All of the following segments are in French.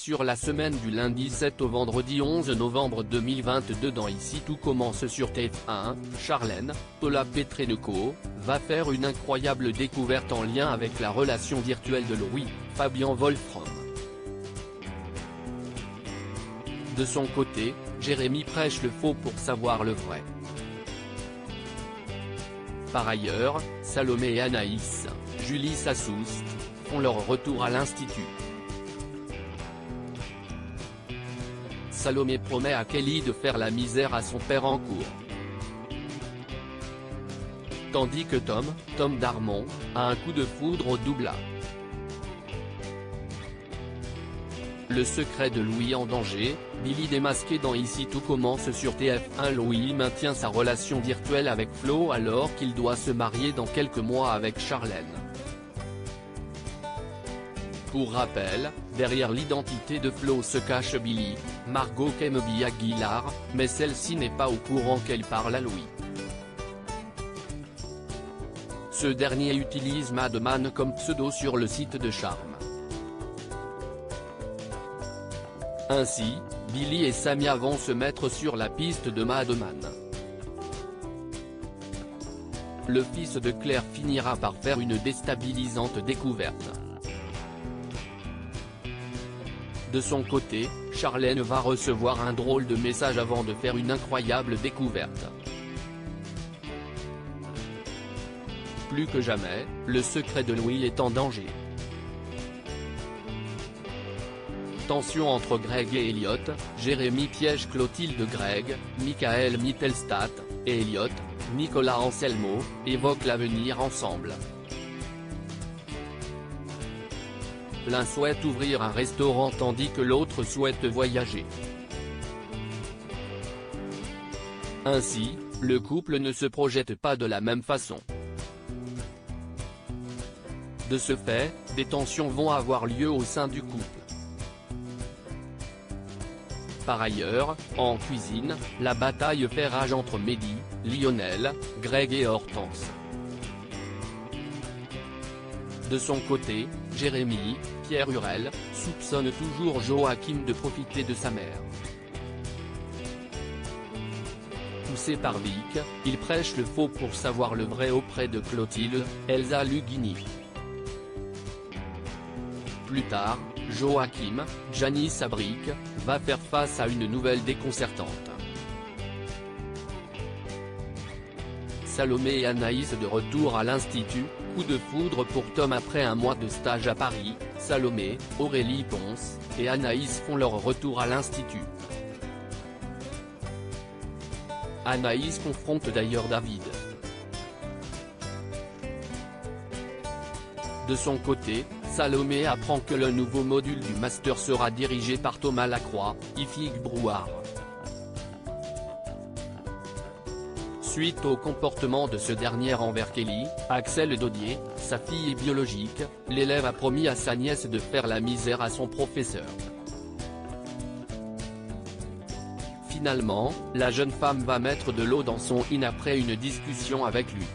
Sur la semaine du lundi 7 au vendredi 11 novembre 2022 dans Ici tout commence sur TF1, Charlène, Paula Petrenko, va faire une incroyable découverte en lien avec la relation virtuelle de Louis, Fabian Wolfram. De son côté, Jérémy prêche le faux pour savoir le vrai. Par ailleurs, Salomé et Anaïs, Julie Sassoust, font leur retour à l'Institut. Salomé promet à Kelly de faire la misère à son père en cours. Tandis que Tom Darmon, a un coup de foudre au Doubla. Le secret de Louis en danger, Billy démasqué dans Ici tout commence sur TF1. Louis maintient sa relation virtuelle avec Flo alors qu'il doit se marier dans quelques mois avec Charlène. Pour rappel, derrière l'identité de Flo se cache Billy, Margot Kemby-Aguilar, mais celle-ci n'est pas au courant qu'elle parle à Louis. Ce dernier utilise Madman comme pseudo sur le site de Charme. Ainsi, Billy et Samia vont se mettre sur la piste de Madman. Le fils de Claire finira par faire une déstabilisante découverte. De son côté, Charlène va recevoir un drôle de message avant de faire une incroyable découverte. Plus que jamais, le secret de Louis est en danger. Tension entre Greg et Elliot, Jérémy piège Clotilde. Greg, Michael Mittelstadt, et Elliot, Nicolas Anselmo, évoquent l'avenir ensemble. L'un souhaite ouvrir un restaurant tandis que l'autre souhaite voyager. Ainsi, le couple ne se projette pas de la même façon. De ce fait, des tensions vont avoir lieu au sein du couple. Par ailleurs, en cuisine, la bataille fait rage entre Mehdi, Lionel, Greg et Hortense. De son côté, Jérémy, Pierre Hurel, soupçonne toujours Joachim de profiter de sa mère. Poussé par Vic, il prêche le faux pour savoir le vrai auprès de Clotilde, Elsa Lugini. Plus tard, Joachim, Janice Abric, va faire face à une nouvelle déconcertante. Salomé et Anaïs de retour à l'Institut, coup de foudre pour Tom après un mois de stage à Paris. Salomé, Aurélie Ponce, et Anaïs font leur retour à l'Institut. Anaïs confronte d'ailleurs David. De son côté, Salomé apprend que le nouveau module du master sera dirigé par Thomas Lacroix, Ifig Brouard. Suite au comportement de ce dernier envers Kelly, Axel Daudier, sa fille biologique, l'élève a promis à sa nièce de faire la misère à son professeur. Finalement, la jeune femme va mettre de l'eau dans son vin après une discussion avec lui.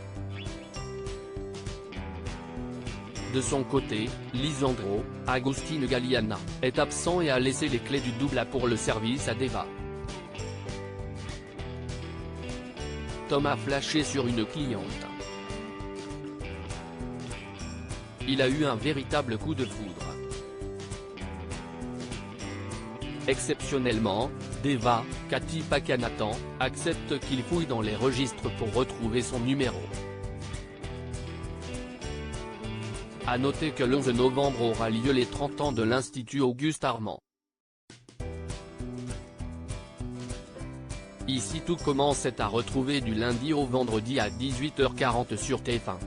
De son côté, Lisandro, Agustin Galliana, est absent et a laissé les clés du Doubla pour le service à Deva. Tom a flashé sur une cliente. Il a eu un véritable coup de foudre. Exceptionnellement, Deva, Cathy Pakanathan, accepte qu'il fouille dans les registres pour retrouver son numéro. A noter que le 11 novembre aura lieu les 30 ans de l'Institut Auguste Armand. Ici tout commence est à retrouver du lundi au vendredi à 18h40 sur TF1.